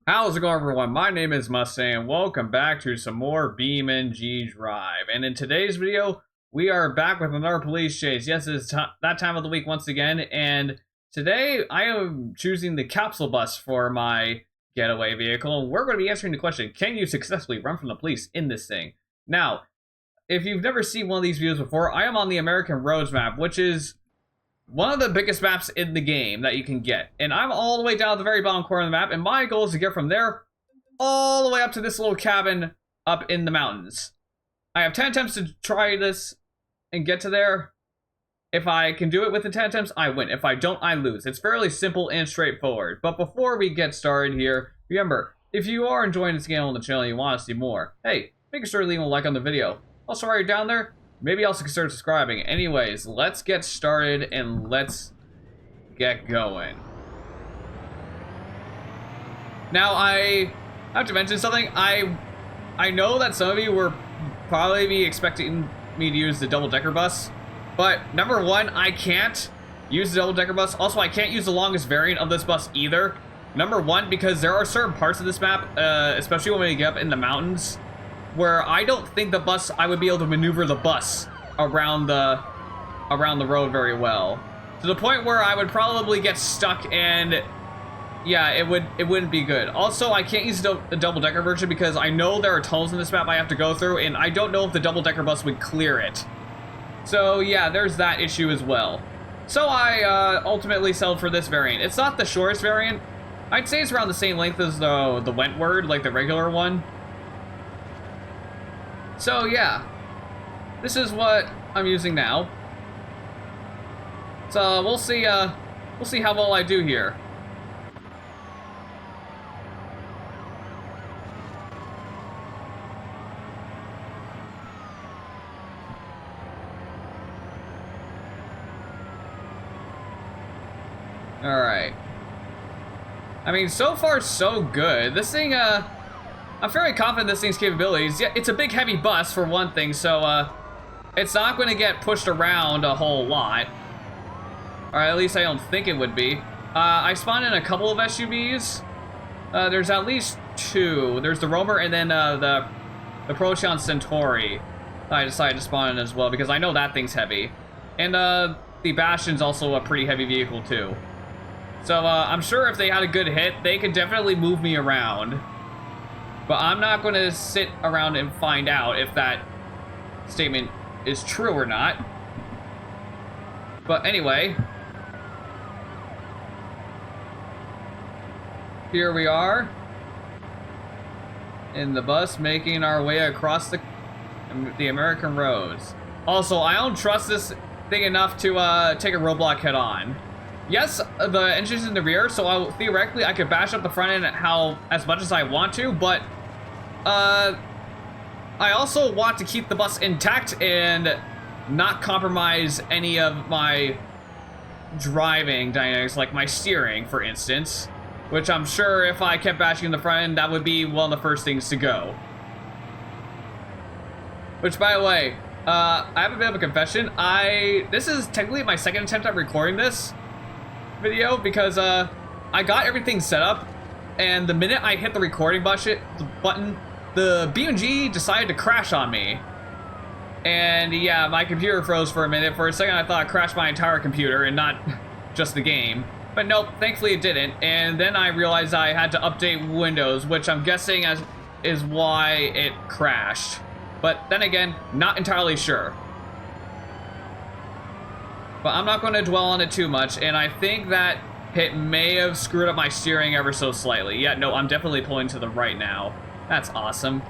How's it going, everyone? My name is Mustang, and welcome back to some more BeamNG Drive. And in today's video, we are back with another police chase. Yes, it's that time of the week once again, and today I am choosing the capsule bus for my getaway vehicle, and we're going to be answering the question, can you successfully run from the police in this thing? Now, if you've never seen one of these videos before, I am on the American Roads map, which is one of the biggest maps in the game that you can get. And I'm all the way down at the very bottom corner of the map, and my goal is to get from there all the way up to this little cabin up in the mountains. I have 10 attempts to try this and get to there. If I can do it within 10 attempts, I win. If I don't, I lose. It's fairly simple and straightforward. But before we get started here, remember, if you are enjoying this game on the channel and you want to see more, hey, make sure to leave a like on the video. Also, while you're down there, maybe also consider subscribing. Anyways, let's get started and let's get going. Now, I have to mention something. I know that some of you were probably be expecting me to use the double-decker bus, but number one, I can't use the double-decker bus. Also, I can't use the longest variant of this bus either. Number one, because there are certain parts of this map, especially when we get up in the mountains, where I don't think I would be able to maneuver the bus around the road very well. To the point where I would probably get stuck and yeah, it wouldn't be good. Also, I can't use the double-decker version because I know there are tunnels in this map I have to go through, and I don't know if the double-decker bus would clear it. So yeah, there's that issue as well. So I ultimately settled for this variant. It's not the shortest variant. I'd say it's around the same length as the Wentworth, like the regular one. So yeah, this is what I'm using now. So we'll see how well I do here. All right. I mean, so far so good. This thing, I'm fairly confident this thing's capabilities. Yeah, it's a big heavy bus for one thing, so it's not going to get pushed around a whole lot. Or at least I don't think it would be. I spawned in a couple of SUVs. There's at least two. There's the Roamer and then the Procyon Centauri. I decided to spawn in as well because I know that thing's heavy. And the Bastion's also a pretty heavy vehicle too. So I'm sure if they had a good hit, they could definitely move me around. But I'm not going to sit around and find out if that statement is true or not. But anyway, here we are in the bus making our way across the American roads. Also, I don't trust this thing enough to take a roadblock head on. Yes, the engine's in the rear, so theoretically I could bash up the front end as much as I want to, but I also want to keep the bus intact and not compromise any of my driving dynamics, like my steering, for instance, which I'm sure if I kept bashing the front end, that would be one of the first things to go. Which, by the way, I have a bit of a confession. This is technically my second attempt at recording this video because I got everything set up, and the minute I hit the recording button, the BeamNG decided to crash on me. And yeah, my computer froze for a minute. For a second, I thought it crashed my entire computer and not just the game. But nope, thankfully it didn't. And then I realized I had to update Windows, which I'm guessing is why it crashed. But then again, not entirely sure. But I'm not going to dwell on it too much, and I think that it may have screwed up my steering ever so slightly. Yeah, no, I'm definitely pulling to the right now. That's awesome.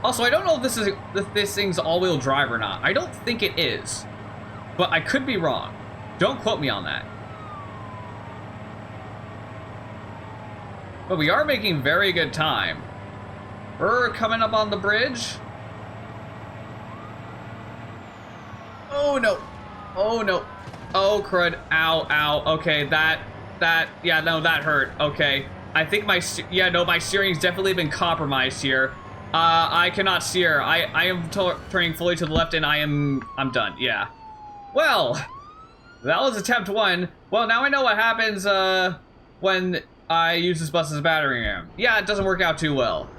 Also, I don't know if this thing's all-wheel drive or not. I don't think it is, but I could be wrong. Don't quote me on that. But we are making very good time. We're coming up on the bridge. Oh no. Oh no. Oh crud. Ow, ow. Okay, yeah, no, that hurt. Okay. I think my steering's definitely been compromised here. I cannot steer. I am turning fully to the left and I'm done. Yeah. Well, that was attempt 1. Well, now I know what happens when I use this bus as a battering ram. Yeah, it doesn't work out too well.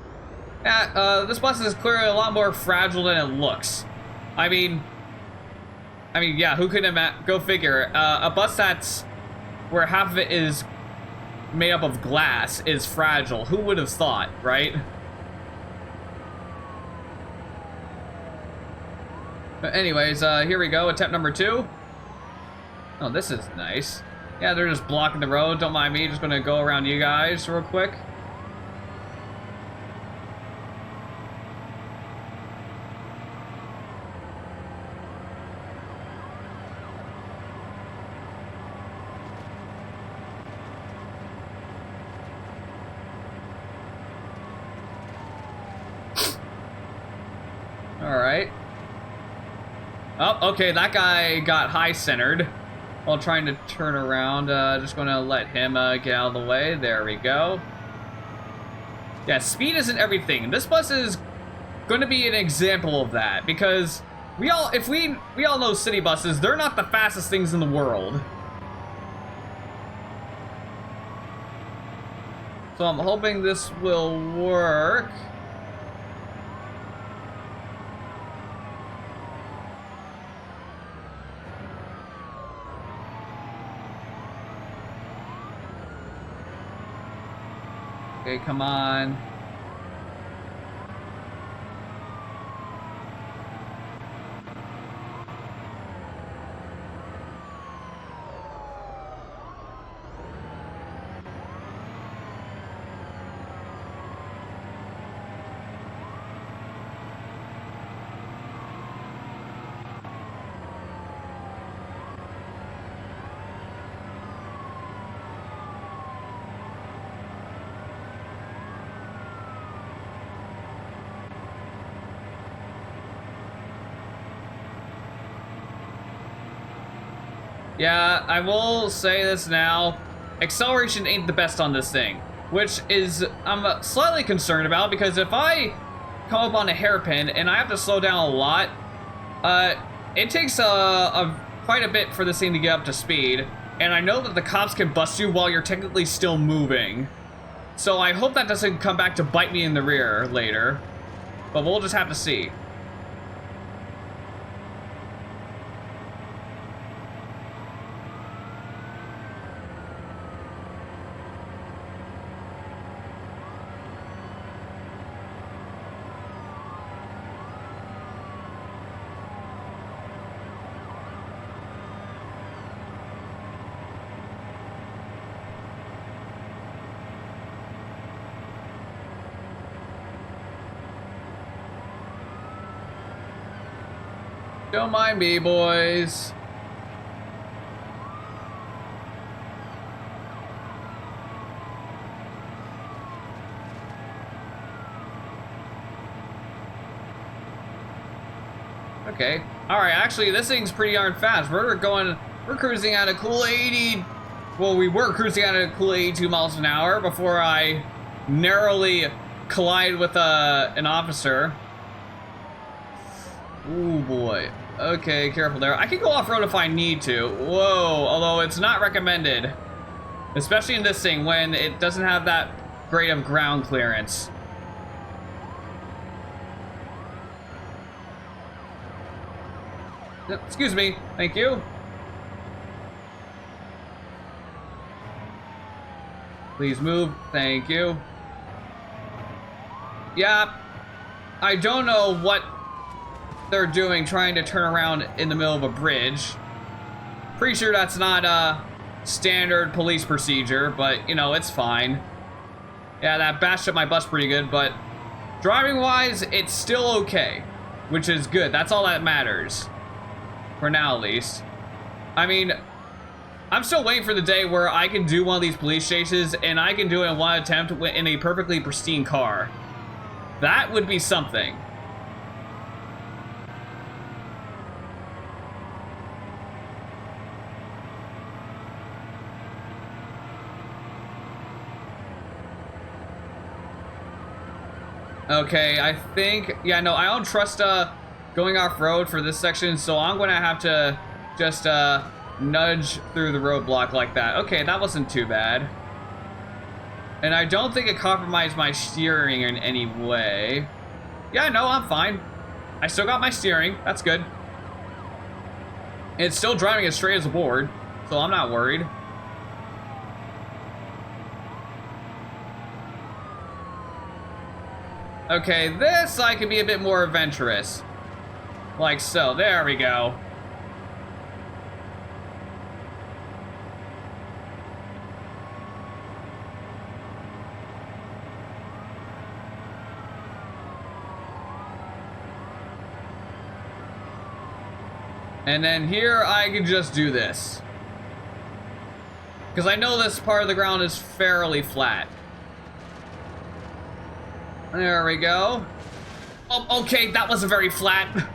Yeah, this bus is clearly a lot more fragile than it looks. I mean, yeah, who could go figure? A bus that's where half of it is made up of glass is fragile. Who would have thought, right? But anyways, here we go, attempt number 2. Oh, this is nice. Yeah, they're just blocking the road. Don't mind me, just gonna go around you guys real quick. Alright. Oh, okay, that guy got high-centered while trying to turn around. Just gonna let him get out of the way. There we go. Yeah, speed isn't everything. This bus is gonna be an example of that, because we all know city buses, they're not the fastest things in the world. So I'm hoping this will work. Okay, come on. Yeah, I will say this now. Acceleration ain't the best on this thing, which is I'm slightly concerned about, because if I come up on a hairpin and I have to slow down a lot, it takes quite a bit for this thing to get up to speed, and I know that the cops can bust you while you're technically still moving. So I hope that doesn't come back to bite me in the rear later, but we'll just have to see. Don't mind me, boys. Okay. Alright, actually, this thing's pretty darn fast. We're cruising at a cool 80. Well, we were cruising at a cool 82 miles an hour before I narrowly collide with an officer. Ooh, boy. Okay, careful there. I can go off-road if I need to. Whoa, although it's not recommended. Especially in this thing when it doesn't have that great of ground clearance. Excuse me, thank you. Please move, thank you. Yeah, I don't know what they're doing trying to turn around in the middle of a bridge. Pretty sure that's not a standard police procedure, but you know, it's fine. Yeah, that bashed up my bus pretty good, but driving wise, it's still okay, which is good. That's all that matters. For now, at least. I mean, I'm still waiting for the day where I can do one of these police chases and I can do it in one attempt in a perfectly pristine car. That would be something. Okay, I think, yeah, no, I don't trust going off-road for this section, so I'm gonna have to just nudge through the roadblock like that. Okay, that wasn't too bad. And I don't think it compromised my steering in any way. Yeah, no, I'm fine. I still got my steering. That's good. It's still driving as straight as a board, so I'm not worried. Okay, this I can be a bit more adventurous. Like so. There we go. And then here I can just do this. Because I know this part of the ground is fairly flat. There we go. Oh, okay, that wasn't very flat.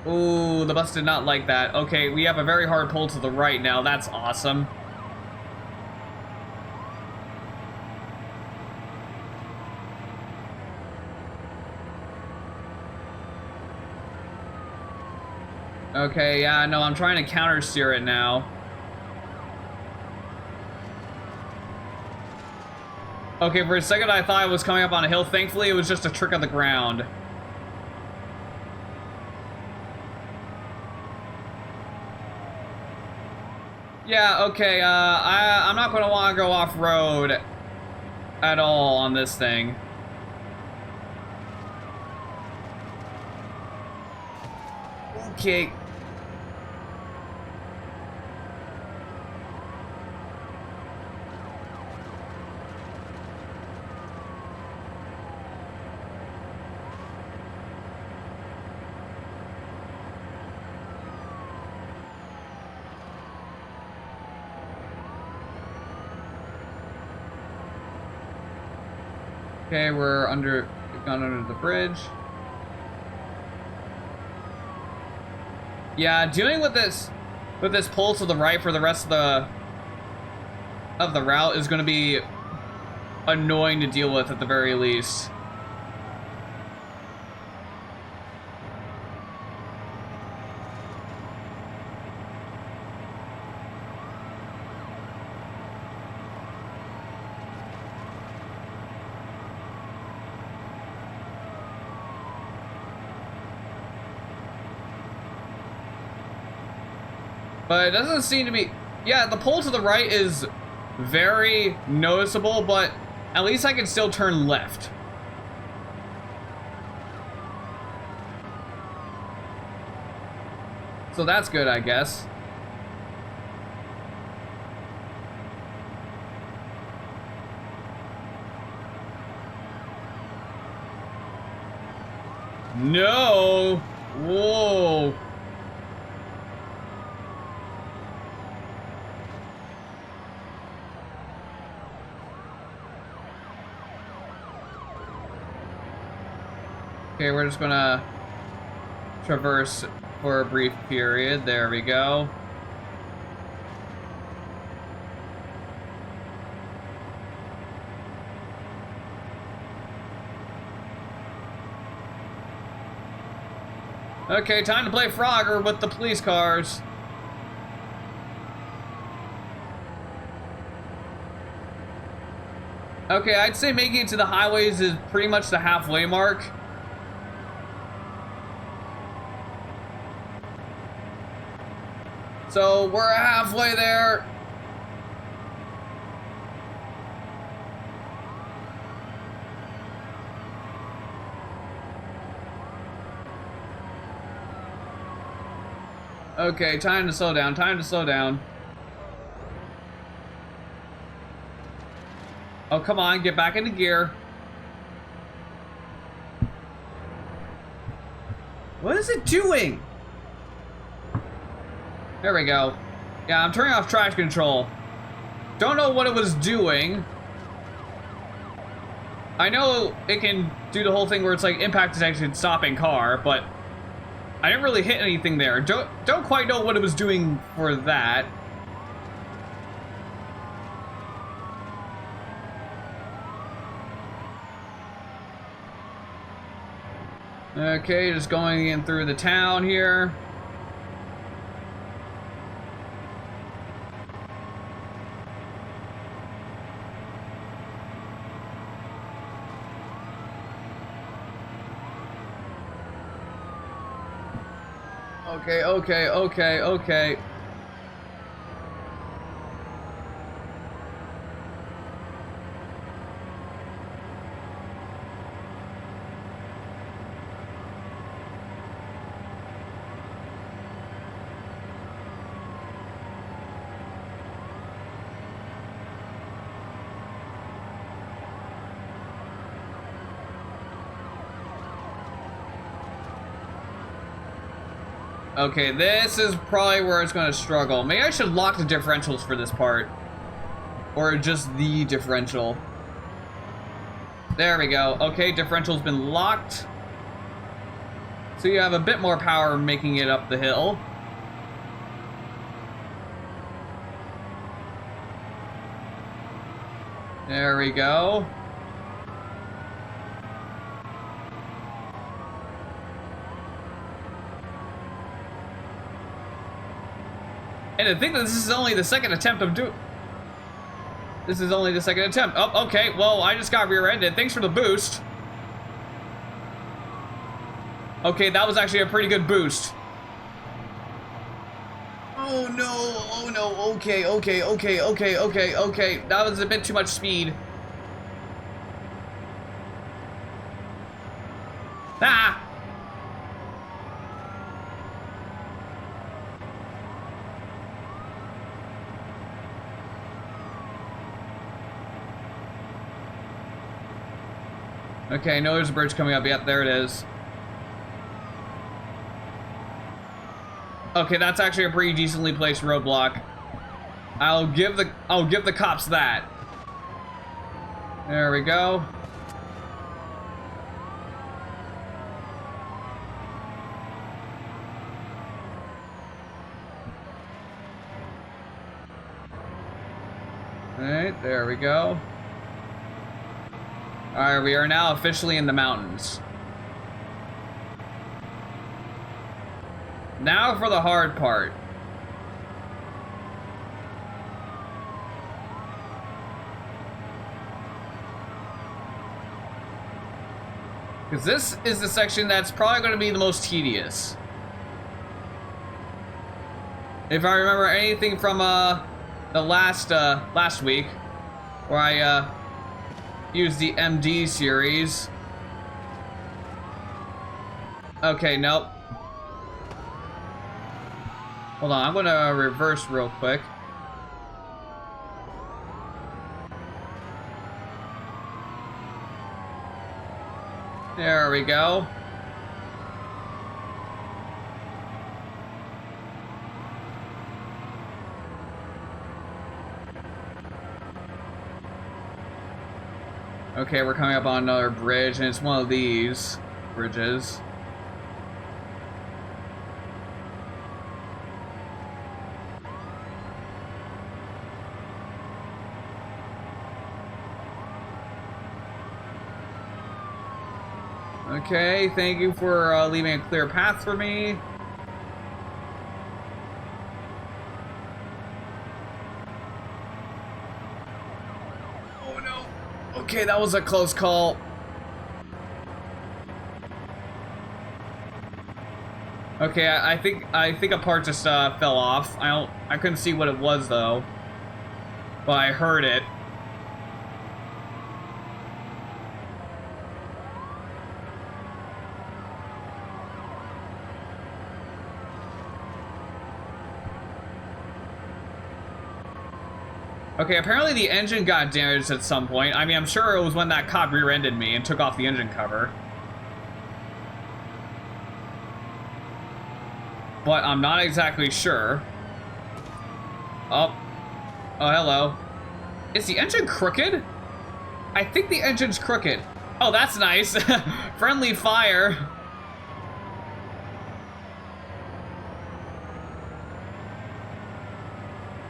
Ooh, the bus did not like that. Okay, we have a very hard pull to the right now. That's awesome. Okay, yeah, no, I'm trying to counter steer it now. Okay, for a second I thought I was coming up on a hill. Thankfully, it was just a trick of the ground. Yeah, okay, I'm not gonna want to go off-road at all on this thing. Okay. Okay, we've gone under the bridge. Yeah, dealing with this pull to the right for the rest of the route is going to be annoying to deal with at the very least. But it doesn't seem to be... Yeah, the pull to the right is very noticeable, but at least I can still turn left. So that's good, I guess. No! Whoa! Okay, we're just gonna traverse for a brief period. There we go. Okay, time to play Frogger with the police cars. Okay, I'd say making it to the highways is pretty much the halfway mark. So we're halfway there. Okay, time to slow down, time to slow down. Oh, come on, get back into gear. What is it doing? There we go. Yeah, I'm turning off traction control. Don't know what it was doing. I know it can do the whole thing where it's like impact detection, stopping car, but I didn't really hit anything there. Don't quite know what it was doing for that. Okay, just going in through the town here. Okay, okay, okay, okay. Okay, this is probably where it's going to struggle. Maybe I should lock the differentials for this part. Or just the differential. There we go. Okay, differential's been locked. So you have a bit more power making it up the hill. There we go. And I think that this is only the second attempt of This is only the second attempt. Oh, okay. Well, I just got rear-ended. Thanks for the boost. Okay, that was actually a pretty good boost. Oh no, oh no, okay, okay, okay, okay, okay, okay. That was a bit too much speed. Ah! Okay, I know there's a bridge coming up. Yep, there it is. Okay, that's actually a pretty decently placed roadblock. I'll give the cops that. There we go. Alright, there we go. Alright, we are now officially in the mountains. Now for the hard part. Because this is the section that's probably going to be the most tedious. If I remember anything from the last week, where I used the MD series. Okay, nope. Hold on, I'm gonna reverse real quick. There we go. Okay, we're coming up on another bridge, and it's one of these bridges. Okay, thank you for leaving a clear path for me. Oh no. Okay, that was a close call. Okay, I think a part just fell off. I couldn't see what it was though, but I heard it. Okay, apparently the engine got damaged at some point. I mean, I'm sure it was when that cop rear-ended me and took off the engine cover. But I'm not exactly sure. Oh. Oh, hello. Is the engine crooked? I think the engine's crooked. Oh, that's nice. Friendly fire.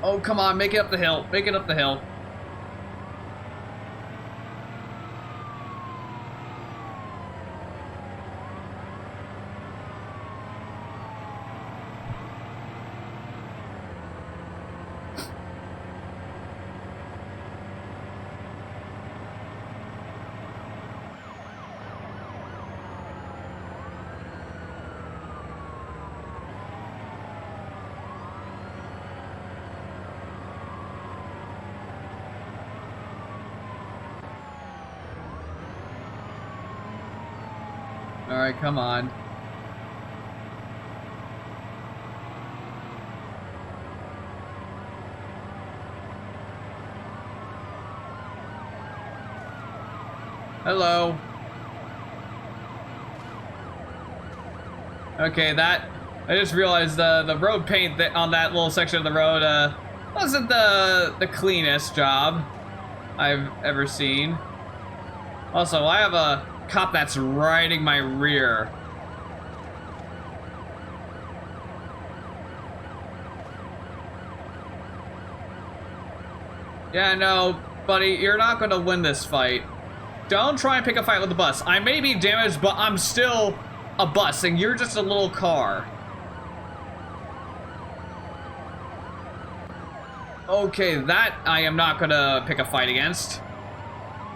Oh, come on, make it up the hill. Make it up the hill. Alright, come on. Hello. Okay, that... I just realized the road paint that on that little section of the road wasn't the cleanest job I've ever seen. Also, I have a cop that's riding my rear. Yeah, no, buddy, you're not gonna win this fight. Don't try and pick a fight with the bus. I may be damaged, but I'm still a bus, and you're just a little car. Okay, that I am not gonna pick a fight against.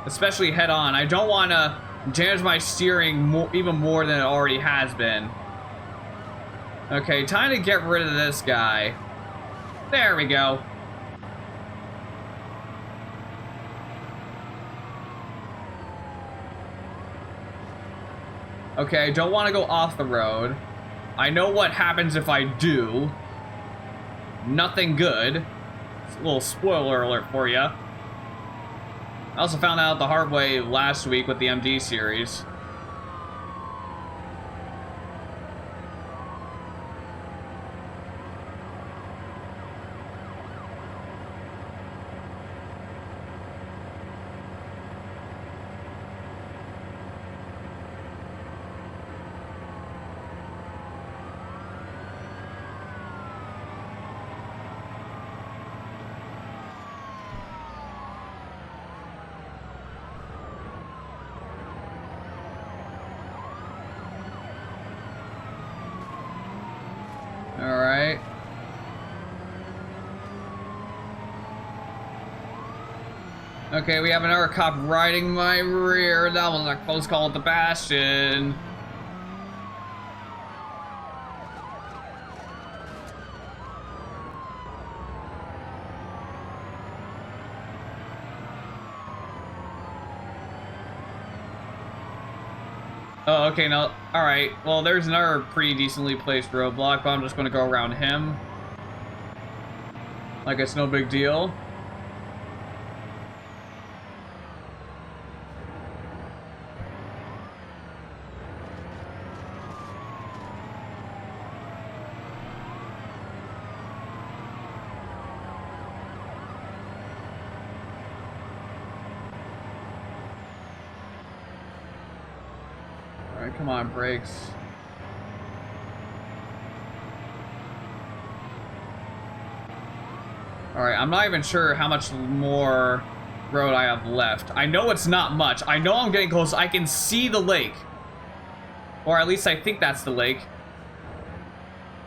Especially head on. I don't want to damage my steering even more than it already has been. Okay, time to get rid of this guy. There we go. Okay, I don't want to go off the road. I know what happens if I do. Nothing good. It's a little spoiler alert for you. I also found out the hard way last week with the MD series. Alright. Okay, we have another cop riding my rear. That was a close call at the Bastion. Oh, okay, no. Alright, well, there's another pretty decently placed roadblock, but I'm just gonna go around him. Like it's no big deal. Alright, come on, brakes. Alright, I'm not even sure how much more road I have left. I know it's not much. I know I'm getting close. I can see the lake. Or at least I think that's the lake.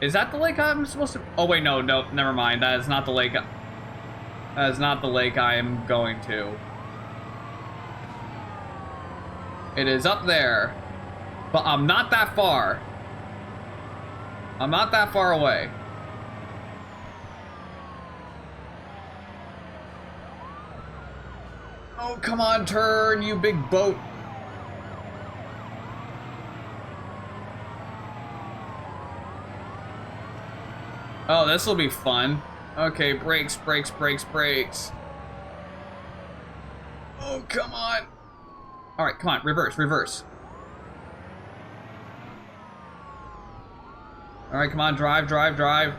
Is that the lake I'm supposed to... Oh, wait, no, never mind. That is not the lake. That is not the lake I am going to. It is up there. But I'm not that far. I'm not that far away. Oh, come on, turn, you big boat. Oh, this will be fun. Okay, brakes, brakes, brakes, brakes. Oh, come on. All right, come on, reverse, reverse. All right, come on, drive, drive, drive.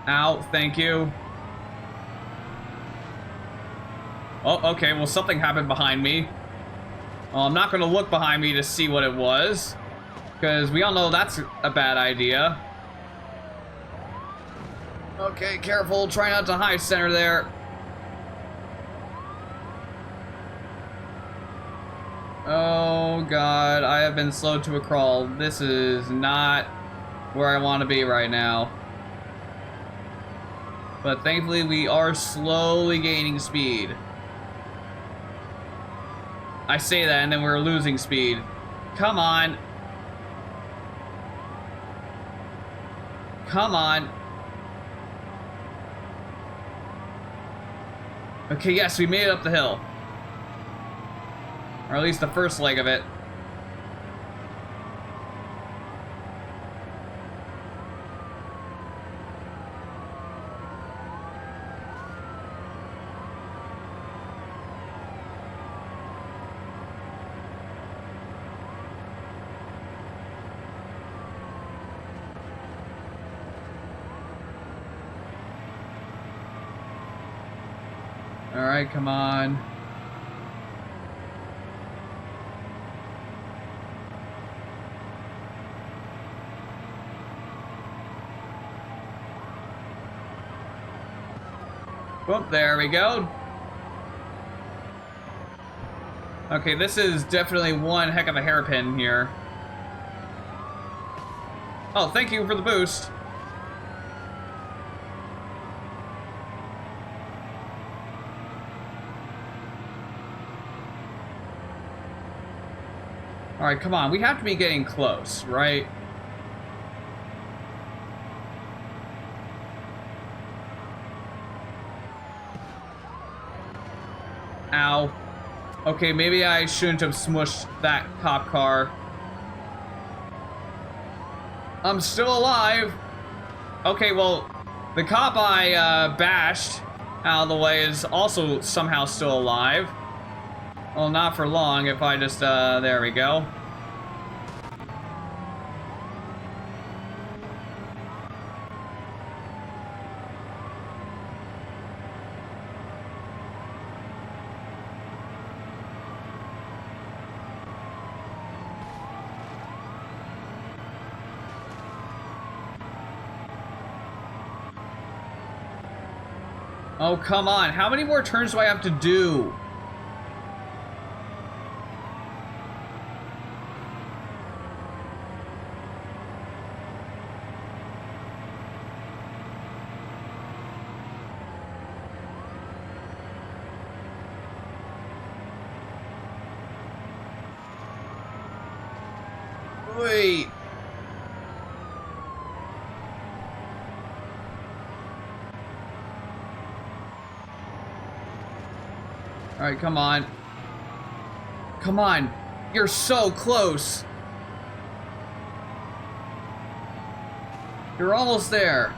Ow, thank you. Oh, okay, well, something happened behind me. Well, I'm not gonna look behind me to see what it was, because we all know that's a bad idea. Okay, careful, try not to high center there. Oh, God, I have been slowed to a crawl. This is not where I want to be right now. But thankfully, we are slowly gaining speed. I say that, and then we're losing speed. Come on. Come on. Okay, yes, we made it up the hill. Or at least the first leg of it. Alright, come on. Whoop, there we go. Okay, this is definitely one heck of a hairpin here. Oh, thank you for the boost. Alright, come on. We have to be getting close, right? Ow. Okay, maybe I shouldn't have smushed that cop car. I'm still alive. Okay, well, the cop I bashed out of the way is also somehow still alive. Well, not for long if I just, there we go. Oh, come on. How many more turns do I have to do? Wait. Alright, come on. Come on. You're so close. You're almost there.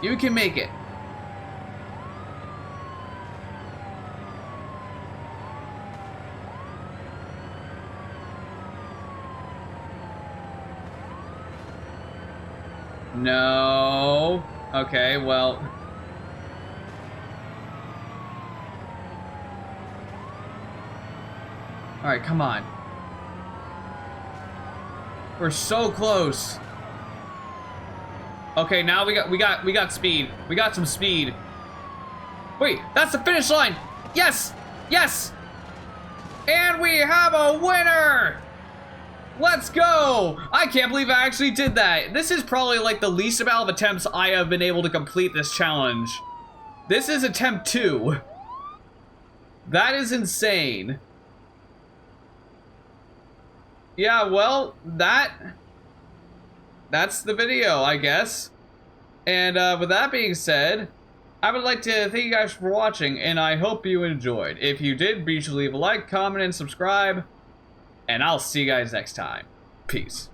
You can make it. No. Okay, well. All right, come on. We're so close. Okay, now we got speed. We got some speed. Wait, that's the finish line. Yes. Yes. And we have a winner. Let's go! I can't believe I actually did that. This is probably like the least amount of attempts I have been able to complete this challenge. This is attempt 2. That is insane. Yeah, well, that's the video, I guess. And with that being said, I would like to thank you guys for watching, and I hope you enjoyed. If you did, be sure to leave a like, comment, and subscribe. And I'll see you guys next time. Peace.